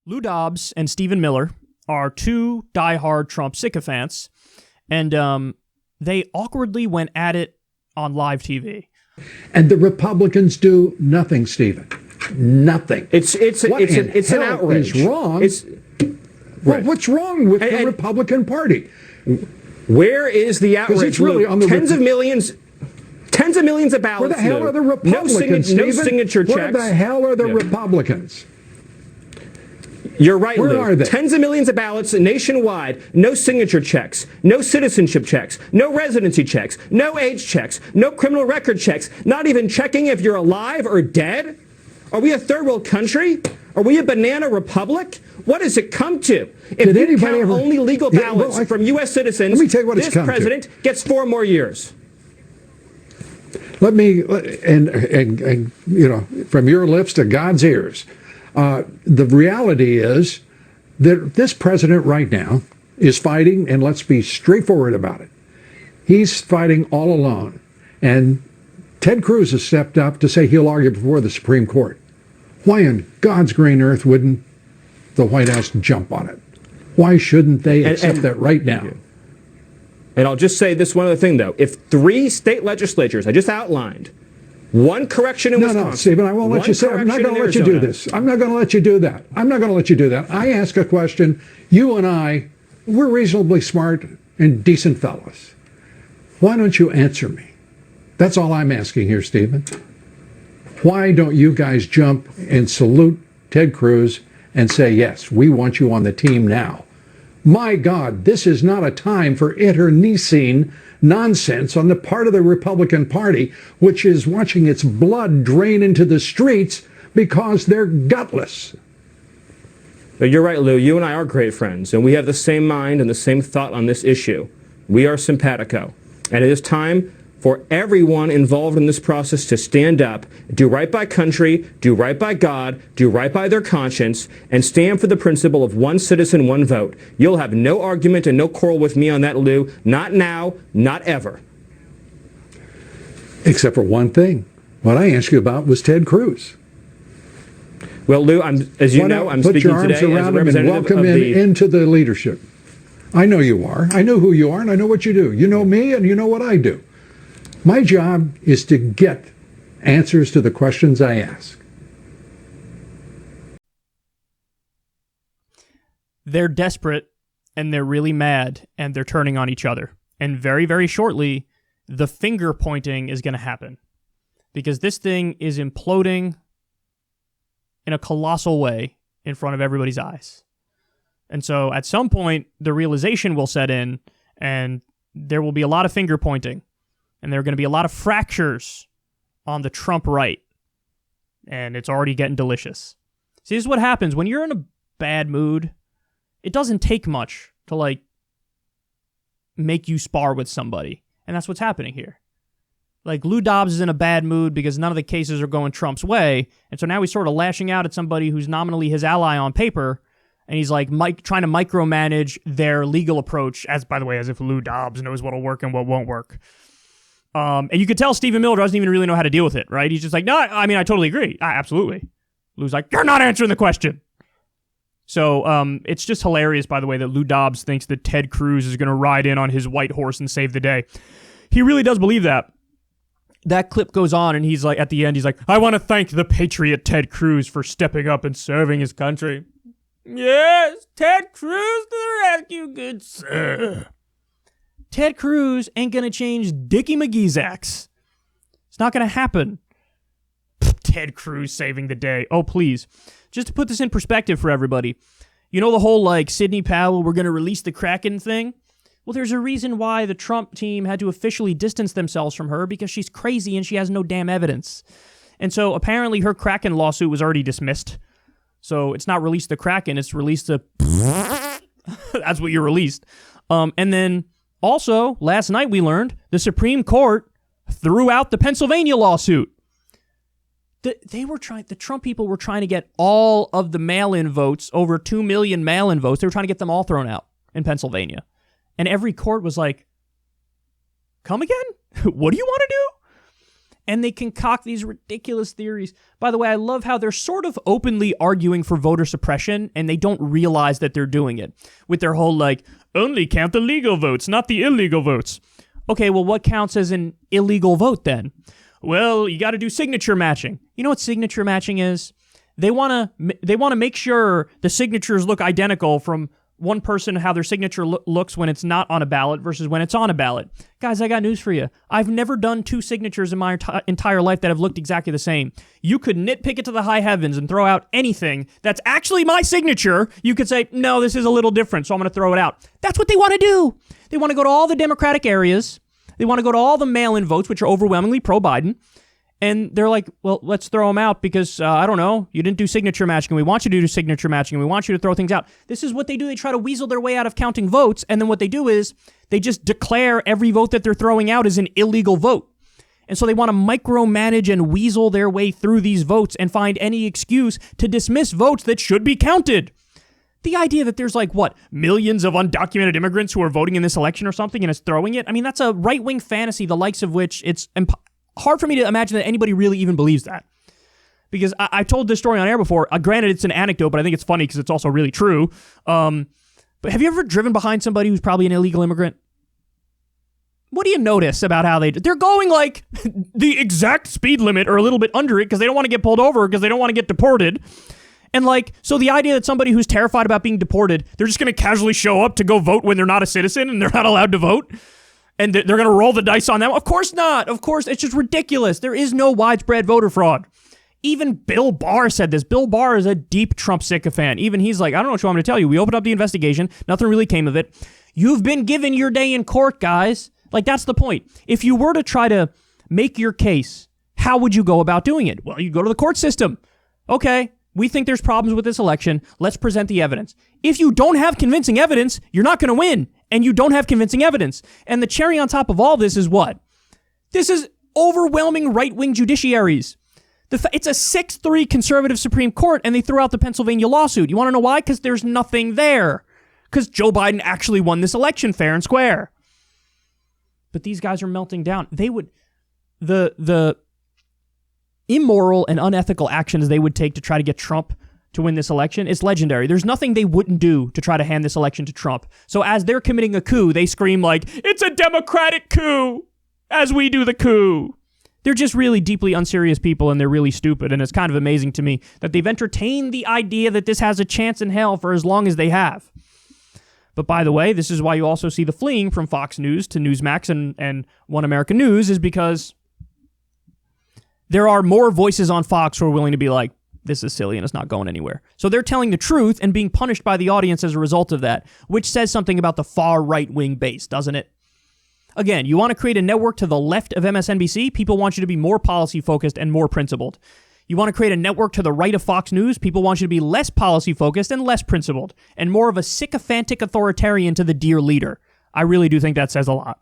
Lou Dobbs and Stephen Miller are two diehard Trump sycophants, and they awkwardly went at it on live TV. And the Republicans do nothing, Stephen. Nothing. It's an outrage. Is wrong? Well, what's wrong with the Republican Party? Where is the outrage? It's really on the tens of millions of ballots. Where the hell are the Republicans? No signature checks. Where the hell are the Republicans? You're right, Where Lou. are they? Tens of millions of ballots nationwide, no signature checks, no citizenship checks, no residency checks, no age checks, no criminal record checks, not even checking if you're alive or dead? Are we a third world country? Are we a banana republic? What does it come to? If you count only legal ballots from U.S. citizens, let me tell you what this president gets 4 more years. Let me, and you know, from your lips to God's ears, the reality is that this president right now is fighting, and let's be straightforward about it. He's fighting all alone. And Ted Cruz has stepped up to say he'll argue before the Supreme Court. Why in God's green earth wouldn't the White House jump on it? Why shouldn't they accept that right now? And I'll just say this one other thing, though. If 3 state legislatures I just outlined, one correction in Wisconsin. No, Stephen, I won't let you say. I'm not going to let you do this. I'm not going to let you do that. I'm not going to let you do that. I ask a question. You and I, we're reasonably smart and decent fellows. Why don't you answer me? That's all I'm asking here, Stephen. Why don't you guys jump and salute Ted Cruz and say, yes, we want you on the team now? My God, this is not a time for internecine nonsense on the part of the Republican Party, which is watching its blood drain into the streets because they're gutless. But you're right, Lou. You and I are great friends, and we have the same mind and the same thought on this issue. We are simpatico. And it is time for everyone involved in this process to stand up, do right by country, do right by God, do right by their conscience, and stand for the principle of one citizen, one vote. You'll have no argument and no quarrel with me on that, Lou. Not now, not ever. Except for one thing. What I asked you about was Ted Cruz. Well, Lou, as you know, I'm speaking today as a representative welcome him into the leadership. I know you are. I know who you are, and I know what you do. You know me, and you know what I do. My job is to get answers to the questions I ask. They're desperate, and they're really mad, and they're turning on each other. And very, very shortly, the finger pointing is going to happen. Because this thing is imploding in a colossal way in front of everybody's eyes. And so at some point, the realization will set in, and there will be a lot of finger pointing. And there are going to be a lot of fractures on the Trump right. And it's already getting delicious. See, this is what happens when you're in a bad mood. It doesn't take much to, like, make you spar with somebody. And that's what's happening here. Like, Lou Dobbs is in a bad mood because none of the cases are going Trump's way. And so now he's sort of lashing out at somebody who's nominally his ally on paper. And he's, like, trying to micromanage their legal approach, as, by the way, as if Lou Dobbs knows what'll work and what won't work. And you could tell Stephen Miller doesn't even really know how to deal with it, right? He's just like, no, I mean, I totally agree. Absolutely. Lou's like, you're not answering the question. So it's just hilarious, by the way, that Lou Dobbs thinks that Ted Cruz is going to ride in on his white horse and save the day. He really does believe that. That clip goes on, and he's like, at the end, he's like, I want to thank the patriot Ted Cruz for stepping up and serving his country. Yes, Ted Cruz to the rescue, good sir. Ted Cruz ain't going to change Dickie McGee's axe. It's not going to happen. Ted Cruz saving the day. Oh, please. Just to put this in perspective for everybody. You know the whole, like, Sidney Powell, we're going to release the Kraken thing? Well, there's a reason why the Trump team had to officially distance themselves from her, because she's crazy and she has no damn evidence. And so apparently her Kraken lawsuit was already dismissed. So it's not release the Kraken, it's release the... That's what you released. And then... Also, last night we learned the Supreme Court threw out the Pennsylvania lawsuit. The Trump people were trying to get all of the mail-in votes, over 2 million mail-in votes. They were trying to get them all thrown out in Pennsylvania. And every court was like, come again? What do you want to do? And they concoct these ridiculous theories. By the way, I love how they're sort of openly arguing for voter suppression, and they don't realize that they're doing it. With their whole, like, only count the legal votes, not the illegal votes. Okay, well, what counts as an illegal vote then? Well, you got to do signature matching. You know what signature matching is? They want to make sure the signatures look identical from one person, how their signature looks when it's not on a ballot versus when it's on a ballot. Guys, I got news for you. I've never done two signatures in my entire life that have looked exactly the same. You could nitpick it to the high heavens and throw out anything that's actually my signature. You could say, no, this is a little different, so I'm going to throw it out. That's what they want to do. They want to go to all the Democratic areas. They want to go to all the mail-in votes, which are overwhelmingly pro-Biden. And they're like, well, let's throw them out because, I don't know, you didn't do signature matching. We want you to do signature matching, and we want you to throw things out. This is what they do. They try to weasel their way out of counting votes, and then what they do is they just declare every vote that they're throwing out as an illegal vote. And so they want to micromanage and weasel their way through these votes and find any excuse to dismiss votes that should be counted. The idea that there's millions of undocumented immigrants who are voting in this election or something and is throwing it, I mean, that's a right-wing fantasy, the likes of which it's hard for me to imagine that anybody really even believes that. Because I told this story on air before. Granted, it's an anecdote, but I think it's funny because it's also really true. But have you ever driven behind somebody who's probably an illegal immigrant? What do you notice about how they're going like the exact speed limit or a little bit under it because they don't want to get pulled over because they don't want to get deported? And so the idea that somebody who's terrified about being deported, they're just going to casually show up to go vote when they're not a citizen and they're not allowed to vote? And they're going to roll the dice on them? Of course not. Of course, it's just ridiculous. There is no widespread voter fraud. Even Bill Barr said this. Bill Barr is a deep Trump sycophant. Even he's like, I don't know what you want me to tell you. We opened up the investigation. Nothing really came of it. You've been given your day in court, guys. That's the point. If you were to try to make your case, how would you go about doing it? Well, you go to the court system. Okay, we think there's problems with this election. Let's present the evidence. If you don't have convincing evidence, you're not going to win. And you don't have convincing evidence. And the cherry on top of all this is what? This is overwhelming right-wing judiciaries. It's a 6-3 conservative Supreme Court, and they threw out the Pennsylvania lawsuit. You want to know why? Because there's nothing there. Because Joe Biden actually won this election fair and square. But these guys are melting down. They would... The immoral and unethical actions they would take to try to get Trump to win this election is legendary. There's nothing they wouldn't do to try to hand this election to Trump. So as they're committing a coup, they scream like, it's a democratic coup, as we do the coup. They're just really deeply unserious people, and they're really stupid, and it's kind of amazing to me that they've entertained the idea that this has a chance in hell for as long as they have. But by the way, this is why you also see the fleeing from Fox News to Newsmax and One American News, is because there are more voices on Fox who are willing to be like, this is silly and it's not going anywhere. So they're telling the truth and being punished by the audience as a result of that, which says something about the far right-wing base, doesn't it? Again, you want to create a network to the left of MSNBC? People want you to be more policy-focused and more principled. You want to create a network to the right of Fox News? People want you to be less policy-focused and less principled, and more of a sycophantic authoritarian to the dear leader. I really do think that says a lot.